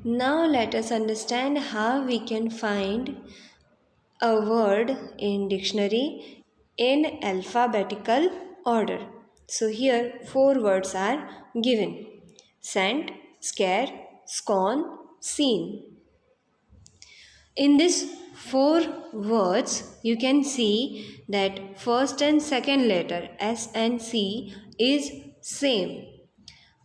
Now let us understand how we can find a word in dictionary in alphabetical order. So here four words are given: sent, scare, scorn, seen. In these four words, you can see that first and second letter S and C is same,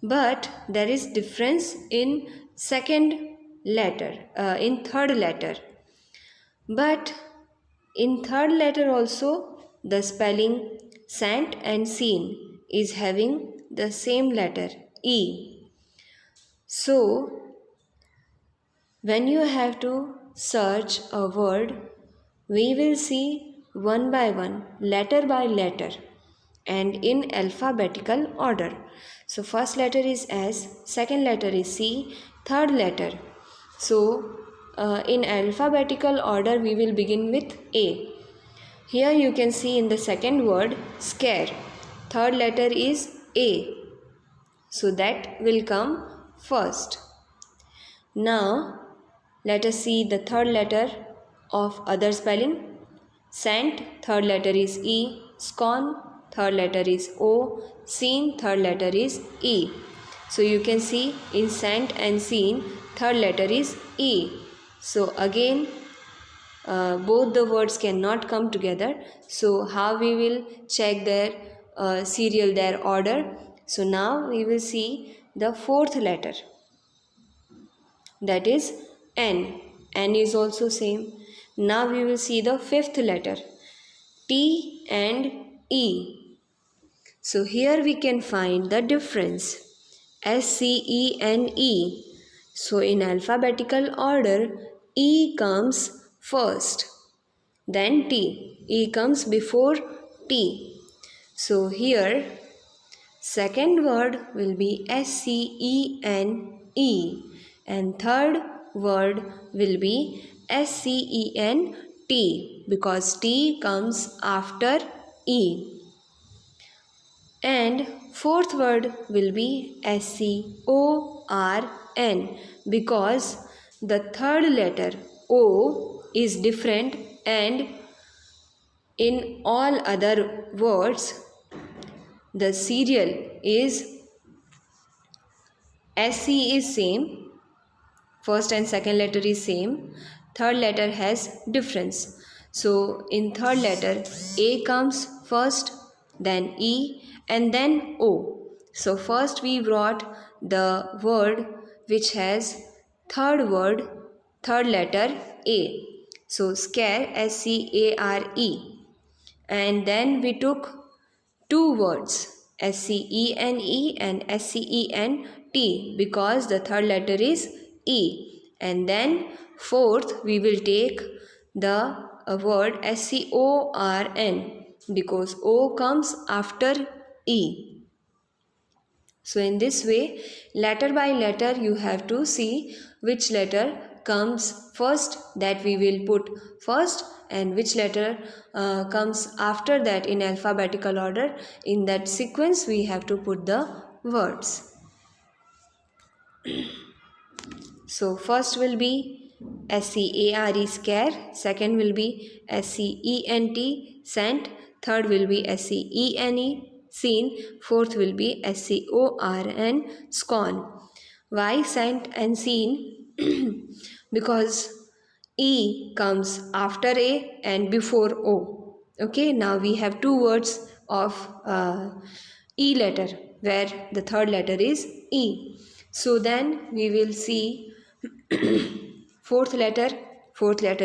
but there is difference in second letter, in third letter. But in third letter also, the spelling sent and seen is having the same letter E. So when you have to search a word, we will see one by one, letter by letter, and in alphabetical order. So, first letter is S, second letter is C, third letter. So, in alphabetical order, we will begin with A. Here you can see in the second word, scare. Third letter is A. So, that will come first. Now, let us see the third letter of other spelling. Sent, third letter is E. Scorn, third letter is O. Seen, third letter is E. So you can see in sent and seen, third letter is E. So again, both the words cannot come together. So how we will check their serial, their order? So now we will see the fourth letter, that is N. N is also same. Now we will see the fifth letter, T and E. So here we can find the difference, SCENE. So in alphabetical order, E comes first, then T. E comes before T. So here second word will be SCENE and third word will be SCENT because T comes after E. And fourth word will be SCORN because the third letter O is different, and in all other words the serial is SC is same, first and second letter is same, third letter has difference. So in third letter A comes first, then E, and then O. So first we brought the word which has third letter A. So scare, SCARE, and then we took two words SCENE and SCENT because the third letter is E, and then fourth we will take the word SCORN because O comes after E. So in this way, letter by letter you have to see which letter comes first, that we will put first, and which letter comes after that in alphabetical order. In that sequence we have to put the words. So first will be SCARE, scare, second will be SCENT, sent, third will be SCENE, seen, fourth will be SCORN, scorn. Why sent and seen? Because E comes after A and before O. Okay, now we have two words of E letter where the third letter is E. So then we will see fourth letter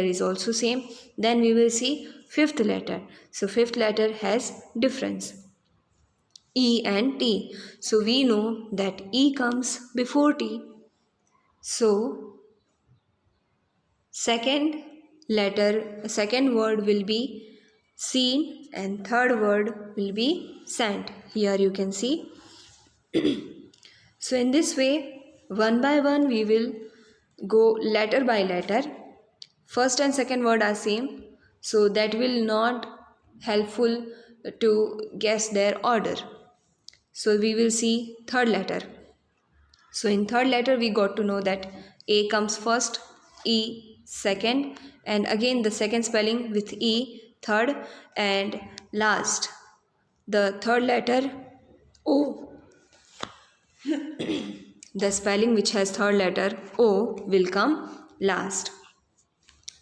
is also same. Then we will see fifth letter. So fifth letter has difference, E and T. So we know that E comes before T. So second word will be seen and third word will be sent. Here you can see. So in this way, one by one we will go letter by letter. First and second word are same, so that will not helpful to guess their order. So we will see third letter. So in third letter we got to know that A comes first, E second, and again the second spelling with E third, and last the third letter O. The spelling which has third letter O will come last.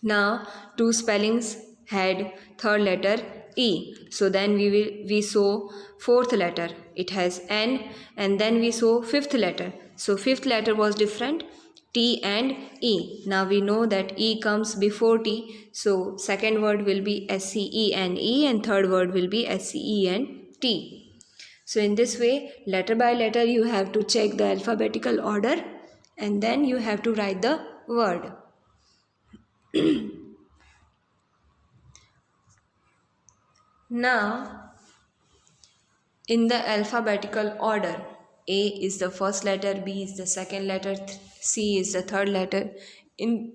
Now two spellings had third letter E. So then we saw fourth letter. It has N, and then we saw fifth letter. So fifth letter was different, T and E. Now we know that E comes before T. So second word will be SCENE and third word will be SCENT. So in this way, letter by letter you have to check the alphabetical order and then you have to write the word. Now, in the alphabetical order, A is the first letter, B is the second letter, C is the third letter. In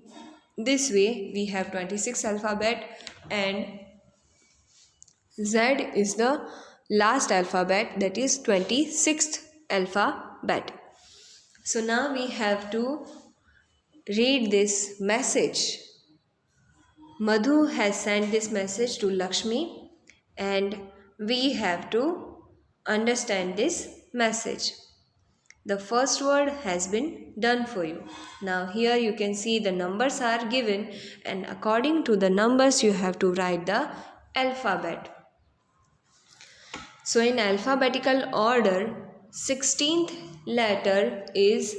this way, we have 26 alphabet and Z is the last alphabet, that is 26th alphabet. So now we have to read this message. Madhu has sent this message to Lakshmi and we have to understand this message. The first word has been done for you. Now here you can see the numbers are given and according to the numbers you have to write the alphabet. So in alphabetical order, 16th letter is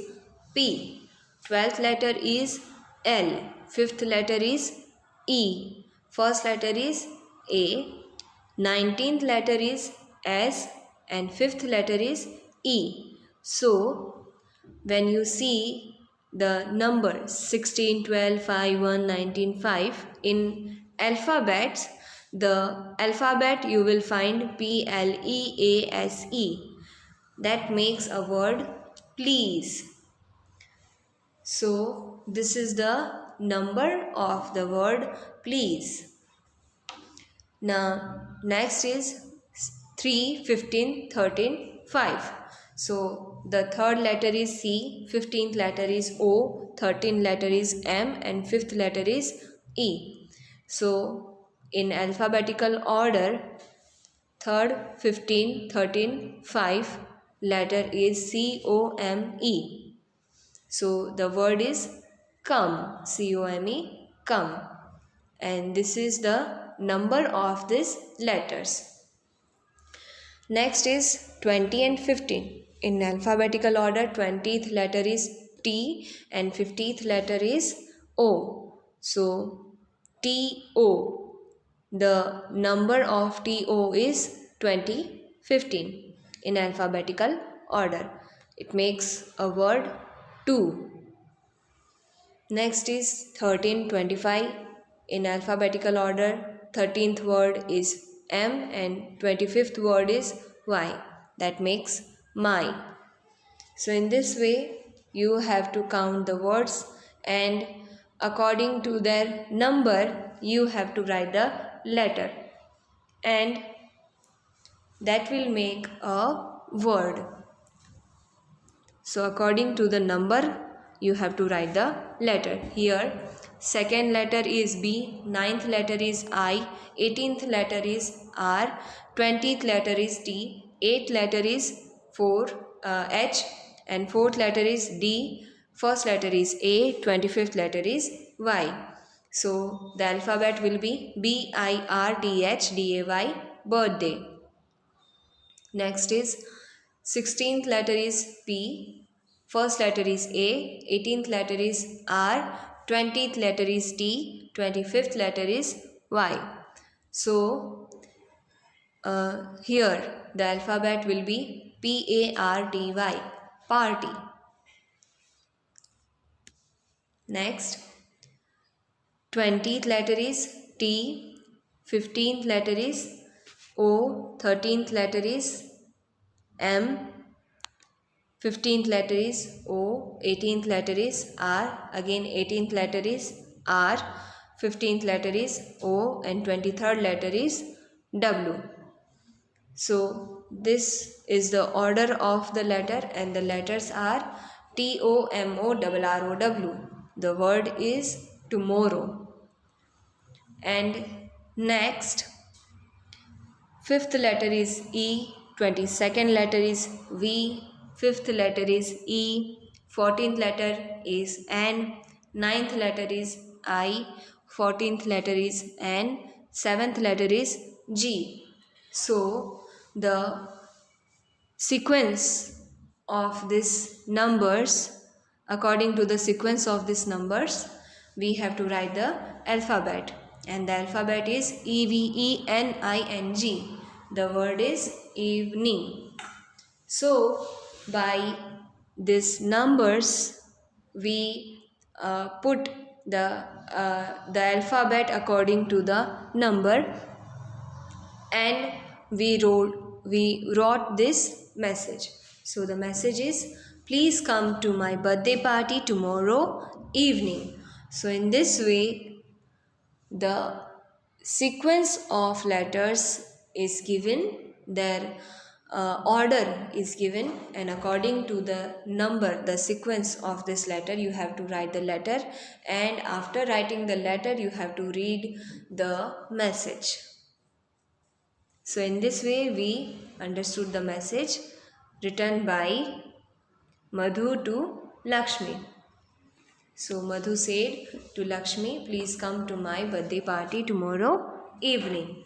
P, 12th letter is L, 5th letter is E, first letter is A, 19th letter is S and 5th letter is E. So when you see the number 16, 12, 5, 1, 19, 5 in alphabets, the alphabet you will find PLEASE. That makes a word please. So this is the number of the word please. Now next is 3, 15, 13, 5. So the third letter is C, 15th letter is O, 13th letter is M and 5th letter is E. So in alphabetical order, 3rd, 15, 13, 5 letter is COME. So the word is come, COME, come. And this is the number of these letters. Next is 20 and 15. In alphabetical order, 20th letter is T and 50th letter is O. So TO. The number of TO is 20, 15 in alphabetical order. It makes a word 2. Next is 13, 25 in alphabetical order. 13th word is M and 25th word is Y. That makes my. So in this way you have to count the words and according to their number you have to write the letter and that will make a word. So according to the number you have to write the letter. Here second letter is B, 9th letter is I, 18th letter is R, 20th letter is T, 8th letter is H and 4th letter is D, first letter is A, 25th letter is Y. So the alphabet will be BIRTHDAY, birthday. Next is 16th letter is P, first letter is A, 18th letter is R, 20th letter is T, 25th letter is Y. So here the alphabet will be PARTY, party. Next 20th letter is T, 15th letter is O, 13th letter is M, 15th letter is O, 18th letter is R, again 18th letter is R, 15th letter is O and 23rd letter is W. So this is the order of the letter and the letters are TOMORROW. The word is tomorrow. And next, fifth letter is E, 22nd letter is V, fifth letter is E, 14th letter is N, 9th letter is I, 14th letter is N, 7th letter is G. So the sequence of these numbers, according to the sequence of these numbers, we have to write the alphabet, and the alphabet is EVENING. The word is evening. So by these numbers we put the alphabet according to the number, and we wrote this message. So the message is, please come to my birthday party tomorrow evening. So in this way, the sequence of letters is given, their order is given, and according to the number, the sequence of this letter, you have to write the letter, and after writing the letter you have to read the message. So in this way we understood the message written by Madhu to Lakshmi. So Madhu said to Lakshmi, please come to my birthday party tomorrow evening.